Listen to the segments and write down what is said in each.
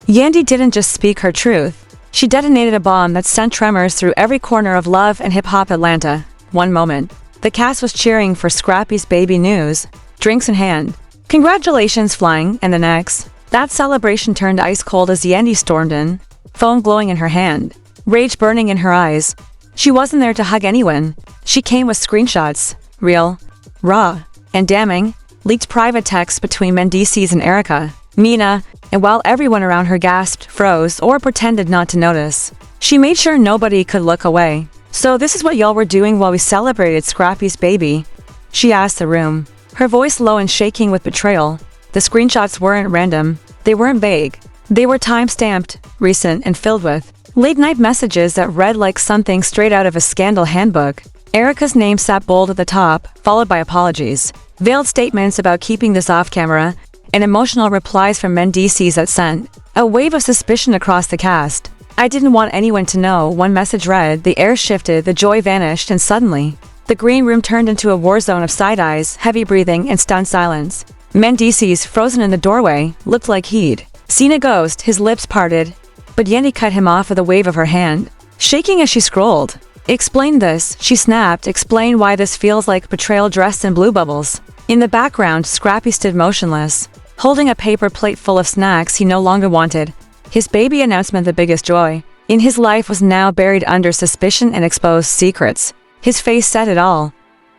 Yandy didn't just speak her truth. She detonated a bomb that sent tremors through every corner of love and hip-hop Atlanta. One moment, the cast was cheering for Scrappy's baby news, drinks in hand. Congratulations flying, and the next, that celebration turned ice cold as Yandy stormed in, phone glowing in her hand, rage burning in her eyes. She wasn't there to hug anyone. She came with screenshots, real, raw, and damning, leaked private texts between Mendeecees and Erica, Mina, and while everyone around her gasped, froze, or pretended not to notice, she made sure nobody could look away. "So this is what y'all were doing while we celebrated Scrappy's baby?" she asked the room, her voice low and shaking with betrayal. The screenshots weren't random. They weren't vague. They were time-stamped, recent, and filled with late-night messages that read like something straight out of a scandal handbook. Erica's name sat bold at the top, followed by apologies, veiled statements about keeping this off-camera, and emotional replies from Mendeecees that sent a wave of suspicion across the cast. "I didn't want anyone to know," one message read. The air shifted, the joy vanished, and suddenly, the green room turned into a war zone of side-eyes, heavy breathing, and stunned silence. Mendeecees, frozen in the doorway, looked like he'd seen a ghost, his lips parted. But Yandy cut him off with a wave of her hand, shaking as she scrolled. "Explain this," she snapped. "Explain why this feels like betrayal dressed in blue bubbles." In the background, Scrappy stood motionless, holding a paper plate full of snacks he no longer wanted. His baby announcement, the biggest joy in his life, was now buried under suspicion and exposed secrets. His face said it all.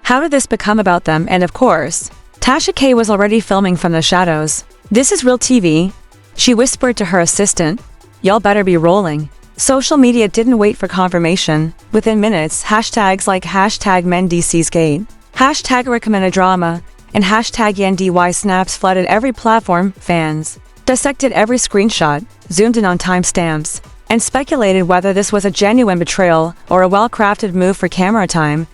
How did this become about them? And of course, Tasha K was already filming from the shadows. "This is real TV," she whispered to her assistant. "Y'all better be rolling." Social media didn't wait for confirmation. Within minutes, hashtags like #Mendeeceesgate, #RecommendedDrama, and #YandyY snaps flooded every platform. Fans dissected every screenshot, zoomed in on timestamps, and speculated whether this was a genuine betrayal or a well-crafted move for camera time.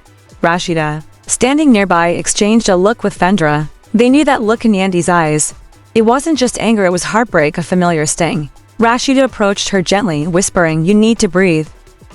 Rashida, standing nearby, exchanged a look with Fendra. They knew that look in Yandy's eyes. It wasn't just anger, it was heartbreak, a familiar sting. Rashida approached her gently, whispering, "You need to breathe."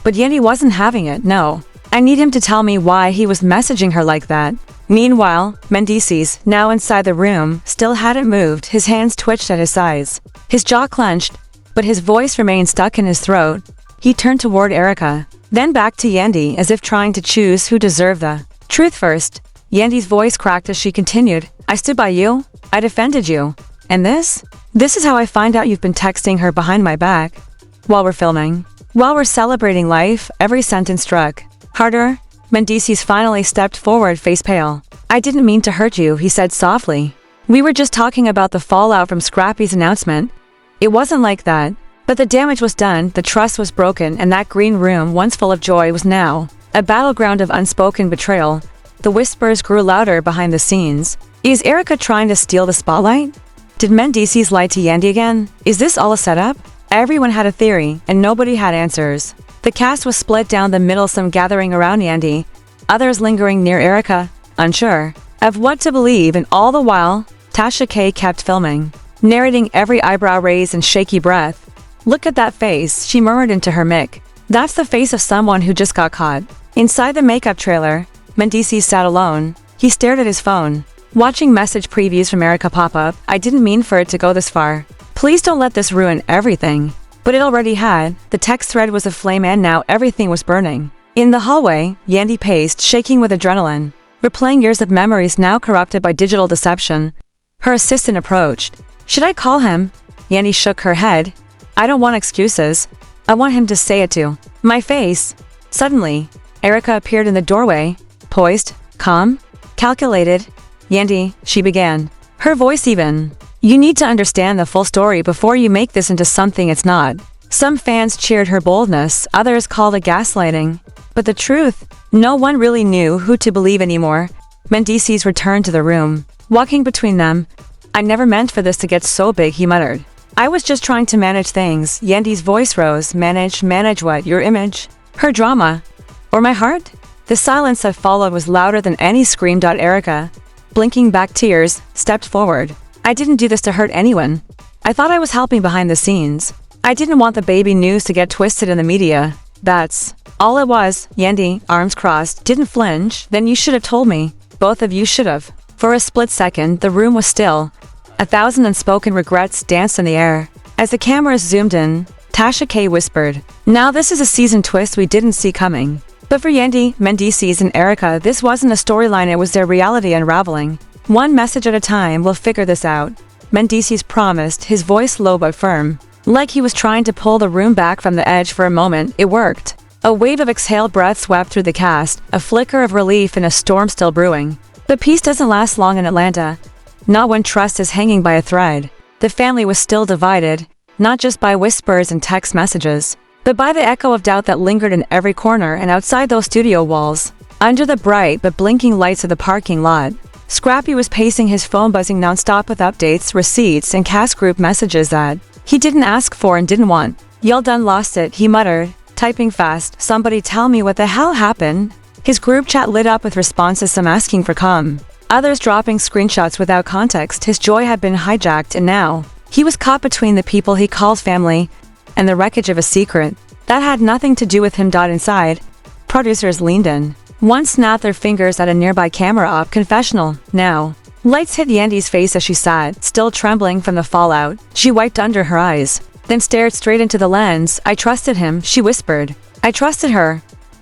But Yandy wasn't having it. "No. I need him to tell me why he was messaging her like that." Meanwhile, Mendeecees, now inside the room, still hadn't moved. His hands twitched at his sides. His jaw clenched, but his voice remained stuck in his throat. He turned toward Erica, then back to Yandy, as if trying to choose who deserved the truth first. Yandy's voice cracked as she continued, "I stood by you. I defended you. And this? This is how I find out you've been texting her behind my back. While we're filming. While we're celebrating life." Every sentence struck harder. Mendeecees finally stepped forward, face pale. "I didn't mean to hurt you," he said softly. "We were just talking about the fallout from Scrappy's announcement. It wasn't like that." But the damage was done, the trust was broken, and that green room, once full of joy, was now a battleground of unspoken betrayal. The whispers grew louder behind the scenes. Is Erica trying to steal the spotlight? Did Mendeecees lie to Yandy again? Is this all a setup? Everyone had a theory, and nobody had answers. The cast was split down the middle, some gathering around Yandy, others lingering near Erica, unsure of what to believe, and all the while, Tasha K kept filming, narrating every eyebrow raise and shaky breath. "Look at that face," she murmured into her mic. "That's the face of someone who just got caught." Inside the makeup trailer, Mendeecees sat alone. He stared at his phone, watching message previews from Erica pop up. "I didn't mean for it to go this far. Please don't let this ruin everything." But it already had. The text thread was aflame and now everything was burning. In the hallway, Yandy paced, shaking with adrenaline, replaying years of memories now corrupted by digital deception. Her assistant approached. "Should I call him?" Yandy shook her head. "I don't want excuses. I want him to say it to my face." Suddenly, Erica appeared in the doorway, poised, calm, calculated. "Yandy," she began, her voice even. "You need to understand the full story before you make this into something it's not." Some fans cheered her boldness, others called it gaslighting. But the truth, no one really knew who to believe anymore. Mendeecees returned to the room, walking between them. "I never meant for this to get so big," he muttered. "I was just trying to manage things." Yandy's voice rose. Manage what? Your image? Her drama? Or my heart?" The silence that followed was louder than any scream. Erica, blinking back tears, stepped forward. "I didn't do this to hurt anyone. I thought I was helping behind the scenes. I didn't want the baby news to get twisted in the media. That's all it was." Yandy, arms crossed, didn't flinch. "Then you should have told me. Both of you should have." For a split second, the room was still. 1,000 unspoken regrets danced in the air. As the cameras zoomed in, Tasha K whispered, "Now this is a season twist we didn't see coming." But for Yandy, Mendeecees, and Erica, this wasn't a storyline, it was their reality unraveling. One message at a time, we'll figure this out, Mendeecees promised, his voice low but firm. Like he was trying to pull the room back from the edge. For a moment, it worked. A wave of exhaled breath swept through the cast, a flicker of relief in a storm still brewing. But peace doesn't last long in Atlanta. Not when trust is hanging by a thread. The family was still divided, not just by whispers and text messages, but by the echo of doubt that lingered in every corner and outside those studio walls. Under the bright but blinking lights of the parking lot, Scrappy was pacing his phone, buzzing nonstop with updates, receipts, and cast group messages that he didn't ask for and didn't want. "Y'all done lost it," he muttered, typing fast. "Somebody tell me what the hell happened?" His group chat lit up with responses, some asking for calm, others dropping screenshots without context. His joy had been hijacked, and now he was caught between the people he called family and the wreckage of a secret that had nothing to do with him. Inside, producers leaned in. One snapped their fingers at a nearby camera op. "Confessional, now." Lights hit Yandy's face as she sat, still trembling from the fallout. She wiped under her eyes, then stared straight into the lens. "I trusted him," she whispered. "I trusted her.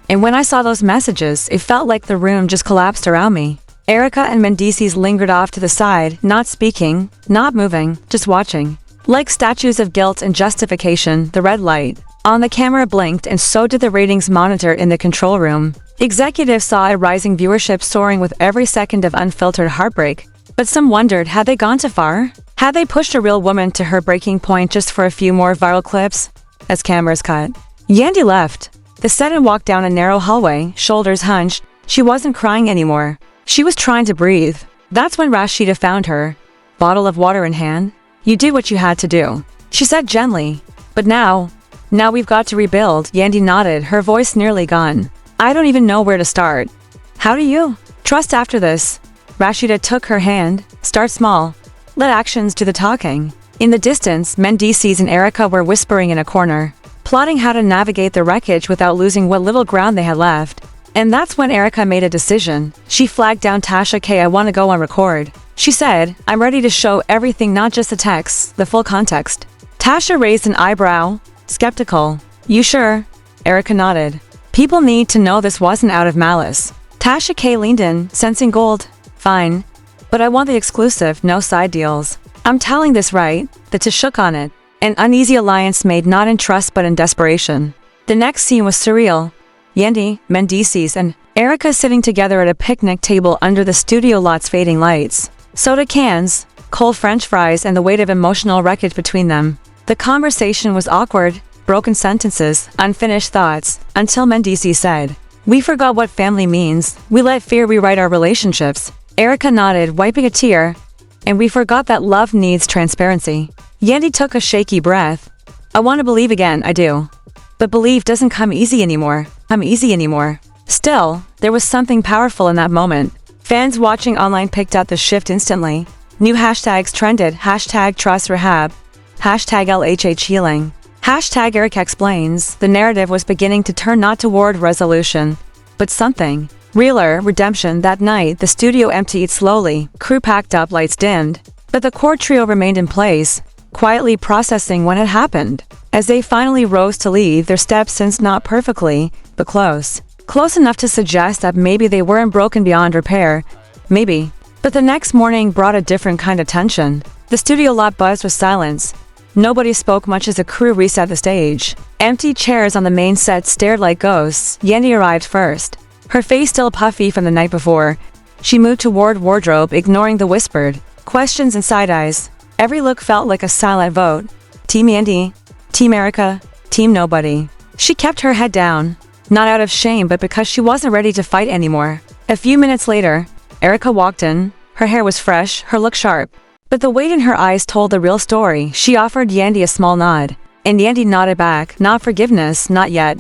And when I saw those messages, it felt like the room just collapsed around me." Erica and Mendeecees lingered off to the side, not speaking, not moving, just watching. Like statues of guilt and justification, the red light on the camera blinked, and so did the ratings monitor in the control room. Executives saw a rising viewership soaring with every second of unfiltered heartbreak. But some wondered, had they gone too far? Had they pushed a real woman to her breaking point just for a few more viral clips? As cameras cut, Yandy left the set and walked down a narrow hallway, shoulders hunched. She wasn't crying anymore. She was trying to breathe. That's when Rashida found her, bottle of water in hand. "You did what you had to do," she said gently. "But now we've got to rebuild." Yandy nodded, her voice nearly gone. "I don't even know where to start." "How do you trust after this?" Rashida took her hand. "Start small. Let actions do the talking." In the distance, Mendeecees and Erica were whispering in a corner, plotting how to navigate the wreckage without losing what little ground they had left. And that's when Erica made a decision. She flagged down Tasha K. "I want to go on record," she said. "I'm ready to show everything, not just the text, the full context." Tasha raised an eyebrow, skeptical. "You sure?" Erica nodded. "People need to know this wasn't out of malice." Tasha K leaned in, sensing gold. "Fine. But I want the exclusive, no side deals." "I'm telling this right." The two shook on it. An uneasy alliance made not in trust but in desperation. The next scene was surreal. Yandy, Mendeecees, and Erica sitting together at a picnic table under the studio lot's fading lights. Soda cans, cold French fries, and the weight of emotional wreckage between them. The conversation was awkward, broken sentences, unfinished thoughts, until Mendeecees said, "We forgot what family means. We let fear rewrite our relationships." Erica nodded, wiping a tear. "And we forgot that love needs transparency." Yandy took a shaky breath. "I want to believe again, I do. But belief doesn't come easy anymore. Still, there was something powerful in that moment. Fans watching online picked up the shift instantly. New hashtags trended. Hashtag Trust Rehab. Hashtag LHH Healing. Hashtag Erica Explains. The narrative was beginning to turn not toward resolution, but something realer, redemption. That night, the studio emptied slowly. Crew packed up, lights dimmed. But the core trio remained in place, quietly processing what had happened. As they finally rose to leave, their steps sensed not perfectly, but close. Close enough to suggest that maybe they weren't broken beyond repair. Maybe. But the next morning brought a different kind of tension. The studio lot buzzed with silence. Nobody spoke much as the crew reset the stage. Empty chairs on the main set stared like ghosts. Yandy arrived first, her face still puffy from the night before. She moved toward wardrobe, ignoring the whispered questions and side eyes. Every look felt like a silent vote. Team Yandy, Team Erica, Team Nobody. She kept her head down, not out of shame but because she wasn't ready to fight anymore. A few minutes later, Erica walked in. Her hair was fresh, her look sharp. But the weight in her eyes told the real story. She offered Yandy a small nod, and Yandy nodded back. Not forgiveness, not yet,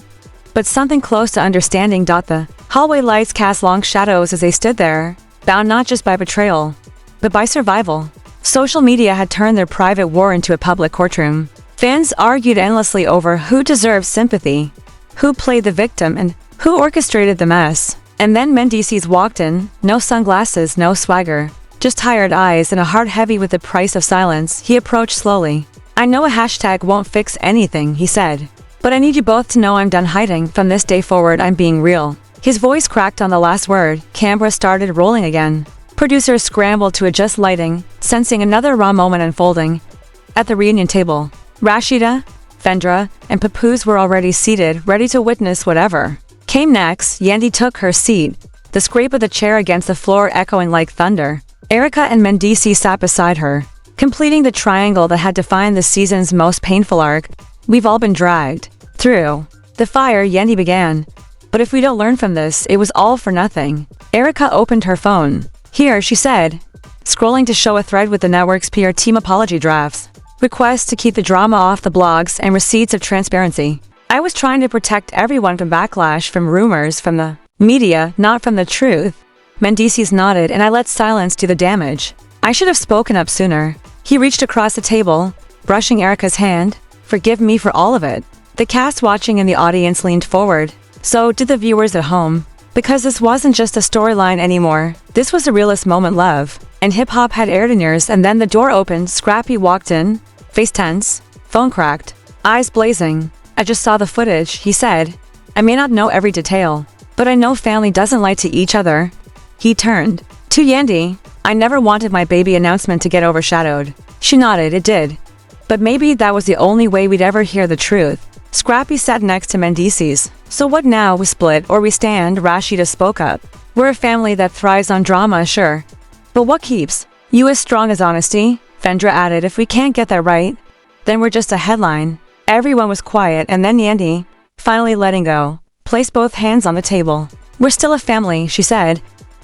but something close to understanding. The hallway lights cast long shadows as they stood there, bound not just by betrayal, but by survival. Social media had turned their private war into a public courtroom. Fans argued endlessly over who deserved sympathy, who played the victim, and who orchestrated the mess. And then Mendeecees walked in, no sunglasses, no swagger, just tired eyes and a heart heavy with the price of silence. He approached slowly. I know a hashtag won't fix anything, he said. But I need you both to know I'm done hiding. From this day forward, I'm being real. His voice cracked on the last word. Camera started rolling again. Producers scrambled to adjust lighting, sensing another raw moment unfolding. At the reunion table, Rashida, Vendra, and Papoose were already seated, ready to witness whatever came next. Yandy took her seat, the scrape of the chair against the floor echoing like thunder. Erica and Mendeecees sat beside her, completing the triangle that had defined the season's most painful arc. We've all been dragged through the fire, Yandy began. But if we don't learn from this, it was all for nothing. Erica opened her phone. Here, she said, scrolling to show a thread with the network's PR team apology drafts, requests to keep the drama off the blogs, and receipts of transparency. I was trying to protect everyone from backlash, from rumors, from the media, not from the truth. Mendeecees nodded, and I let silence do the damage. I should have spoken up sooner. He reached across the table, brushing Erica's hand. Forgive me for all of it. The cast watching in the audience leaned forward. So did the viewers at home. Because this wasn't just a storyline anymore. This was a realist moment. Love and hip-hop had aired in years, and then the door opened. Scrappy walked in, face tense, phone cracked, eyes blazing. I just saw the footage, he said. I may not know every detail, but I know family doesn't lie to each other. He turned to Yandy. I never wanted my baby announcement to get overshadowed. She nodded. It did. But maybe that was the only way we'd ever hear the truth. Scrappy sat next to Mendeecees. So what now? We split or we stand, Rashida spoke up. We're a family that thrives on drama, sure. But what keeps you as strong as honesty? Vendra added. If we can't get that right, then we're just a headline. Everyone was quiet, and then Yandy, finally letting go, placed both hands on the table. We're still a family, she said.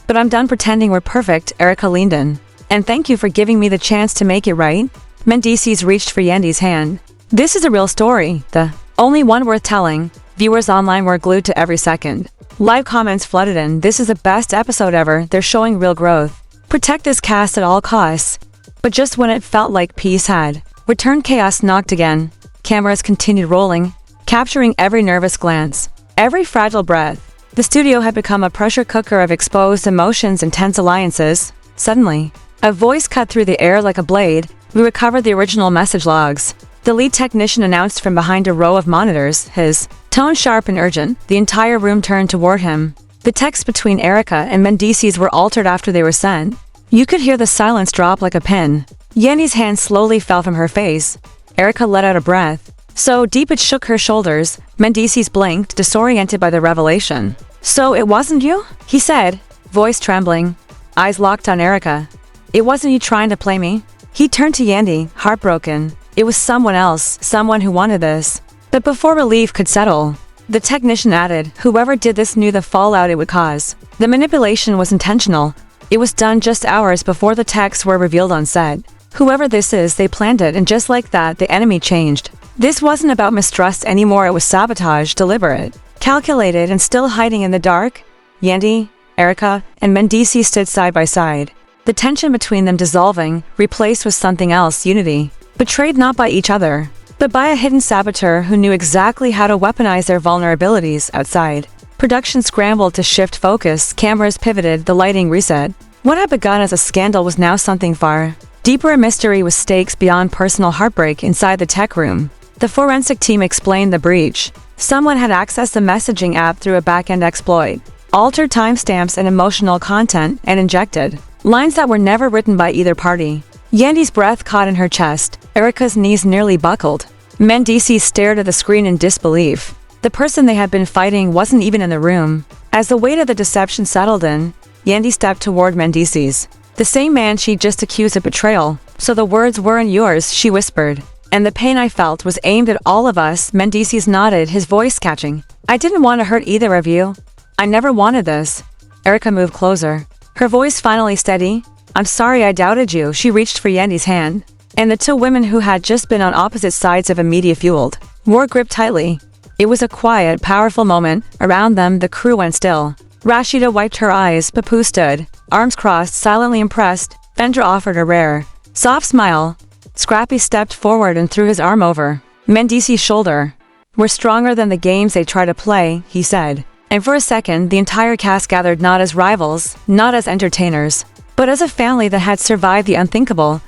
But I'm done pretending we're perfect, Erica leaned in. And thank you for giving me the chance to make it right. Mendeecees reached for Yandy's hand. This is a real story, the only one worth telling. Viewers online were glued to every second. Live comments flooded in. This is the best episode ever. They're showing real growth. Protect this cast at all costs. But just when it felt like peace had returned, chaos knocked again. Cameras continued rolling, capturing every nervous glance, every fragile breath. The studio had become a pressure cooker of exposed emotions and tense alliances. Suddenly, a voice cut through the air like a blade. We recovered the original message logs. The lead technician announced from behind a row of monitors, his tone sharp and urgent. The entire room turned toward him. The text between Erica and Mendeecees were altered after they were sent. You could hear the silence drop like a pin. Yandy's hand slowly fell from her face. Erica let out a breath, so deep it shook her shoulders. Mendeecees blinked, disoriented by the revelation. So it wasn't you? He said, voice trembling, eyes locked on Erica. It wasn't you trying to play me? He turned to Yandy, heartbroken. It was someone else, someone who wanted this. But before relief could settle, the technician added, whoever did this knew the fallout it would cause. The manipulation was intentional. It was done just hours before the texts were revealed on set. Whoever this is, they planned it, and just like that, the enemy changed. This wasn't about mistrust anymore. It was sabotage, deliberate, calculated, and still hiding in the dark. Yandy, Erica, and Mendeecees stood side by side. The tension between them dissolving, replaced with something else, unity. Betrayed not by each other, but by a hidden saboteur who knew exactly how to weaponize their vulnerabilities outside. Production scrambled to shift focus, cameras pivoted, the lighting reset. What had begun as a scandal was now something far deeper, a mystery with stakes beyond personal heartbreak. Inside the tech room, the forensic team explained the breach. Someone had accessed the messaging app through a back-end exploit, altered timestamps and emotional content, and injected lines that were never written by either party. Yandy's breath caught in her chest. Erica's knees nearly buckled. Mendeecees stared at the screen in disbelief. The person they had been fighting wasn't even in the room. As the weight of the deception settled in, Yandy stepped toward Mendeecees. The same man she'd just accused of betrayal. So the words weren't yours, she whispered. And the pain I felt was aimed at all of us. Mendeecees nodded, his voice catching. I didn't want to hurt either of you. I never wanted this. Erica moved closer, her voice finally steady. I'm sorry I doubted you. She reached for Yandy's hand, and the two women who had just been on opposite sides of a media-fueled war gripped tightly. It was a quiet, powerful moment. Around them, the crew went still. Rashida wiped her eyes. Papoose stood, arms crossed, silently impressed. Vendra offered a rare, soft smile. Scrappy stepped forward and threw his arm over Mendeecees' shoulder. We're stronger than the games they try to play, he said. And for a second, the entire cast gathered, not as rivals, not as entertainers, but as a family that had survived the unthinkable.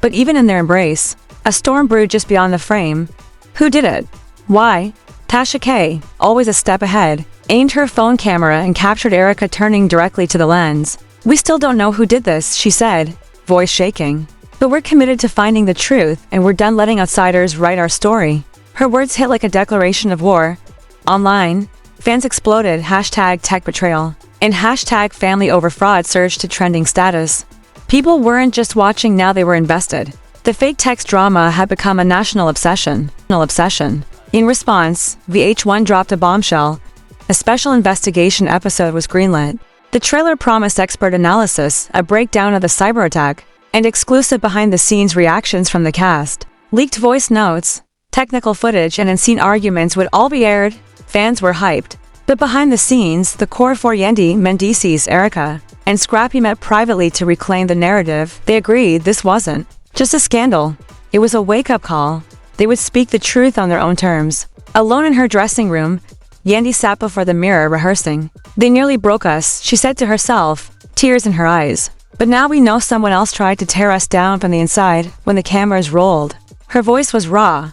But even in their embrace, A storm brewed just beyond the frame. Who did it? Why? Tasha K, always a step ahead, aimed her phone camera and captured Erica turning directly to the lens. "We still don't know who did this," she said, voice shaking. "But we're committed to finding the truth, and we're done letting outsiders write our story." Her words hit like a declaration of war. Online, fans exploded #TechBetrayal, and #FamilyOverFraud surged to trending status. People weren't just watching, now they were invested. The fake text drama had become a national obsession. In response, VH1 dropped a bombshell. A special investigation episode was greenlit. The trailer promised expert analysis, a breakdown of the cyber attack, and exclusive behind-the-scenes reactions from the cast. Leaked voice notes, technical footage, and unseen arguments would all be aired. Fans were hyped. But behind the scenes, the core four Yandy, Mendeecees, Erica, and Scrappy met privately to reclaim the narrative. They agreed this wasn't just a scandal. It was a wake-up call. They would speak the truth on their own terms. Alone in her dressing room, Yandy sat before the mirror rehearsing. "They nearly broke us," she said to herself, tears in her eyes. "But now we know someone else tried to tear us down from the inside when the cameras rolled." Her voice was raw.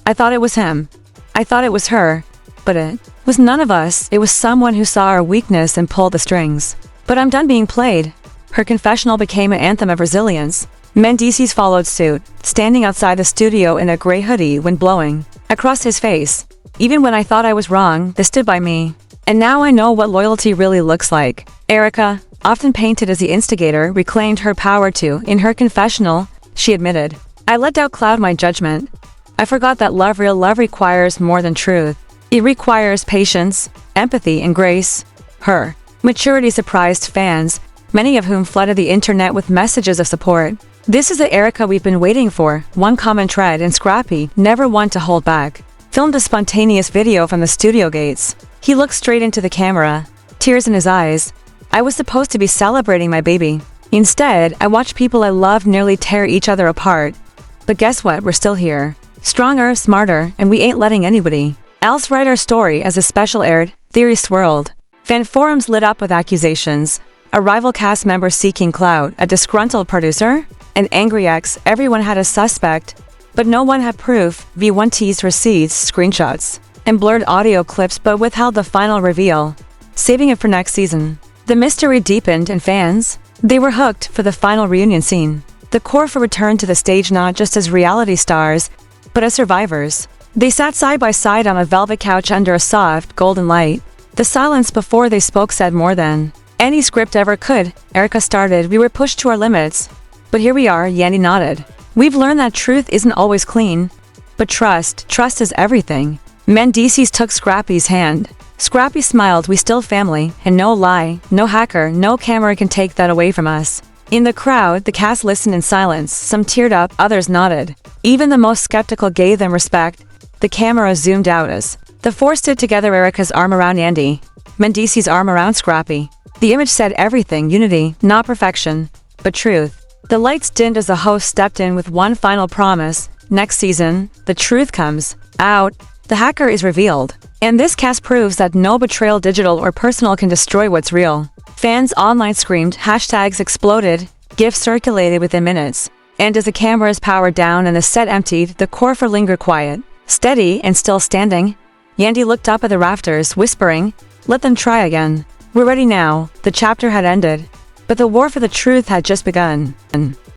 "I thought it was him. I thought it was her. But it was none of us. It was someone who saw our weakness and pulled the strings. But I'm done being played." Her confessional became an anthem of resilience. Mendeecees followed suit, standing outside the studio in a gray hoodie, wind blowing across his face. "Even when I thought I was wrong, they stood by me. And now I know what loyalty really looks like." Erica, often painted as the instigator, reclaimed her power too. In her confessional, she admitted, "I let doubt cloud my judgment. I forgot that real love requires more than truth. It requires patience, empathy, and grace." Her maturity surprised fans, many of whom flooded the internet with messages of support. "This is the Erica we've been waiting for," one common thread, and Scrappy, never one to hold back, filmed a spontaneous video from the studio gates. He looked straight into the camera, tears in his eyes. "I was supposed to be celebrating my baby. Instead, I watched people I loved nearly tear each other apart. But guess what? We're still here. Stronger, smarter, and we ain't letting anybody else write our story." As a special aired, theories swirled. Fan forums lit up with accusations. A rival cast member seeking clout, a disgruntled producer, an angry ex. Everyone had a suspect, but no one had proof. V1 teased receipts, screenshots, and blurred audio clips but withheld the final reveal, saving it for next season. The mystery deepened, and fans, they were hooked for the final reunion scene. The core four returned to the stage not just as reality stars, but as survivors. They sat side by side on a velvet couch under a soft, golden light. The silence before they spoke said more than any script ever could. Erica started, "We were pushed to our limits. But here we are," Yandy nodded. "We've learned that truth isn't always clean. But trust is everything." Mendeecees took Scrappy's hand. Scrappy smiled, "We still family, and no lie, no hacker, no camera can take that away from us." In the crowd, the cast listened in silence. Some teared up, others nodded. Even the most skeptical gave them respect. The camera zoomed out as the four stood together, Erica's arm around Yandy, Mendeecees' arm around Scrappy. The image said everything: unity, not perfection, but truth. The lights dimmed as the host stepped in with one final promise. Next season, the truth comes out. The hacker is revealed. And this cast proves that no betrayal, digital or personal, can destroy what's real. Fans online screamed, hashtags exploded, gifs circulated within minutes. And as the cameras powered down and the set emptied, the core four lingered quiet, steady, and still standing. Yandy looked up at the rafters, whispering, "Let them try again. We're ready now." The chapter had ended, but the war for the truth had just begun.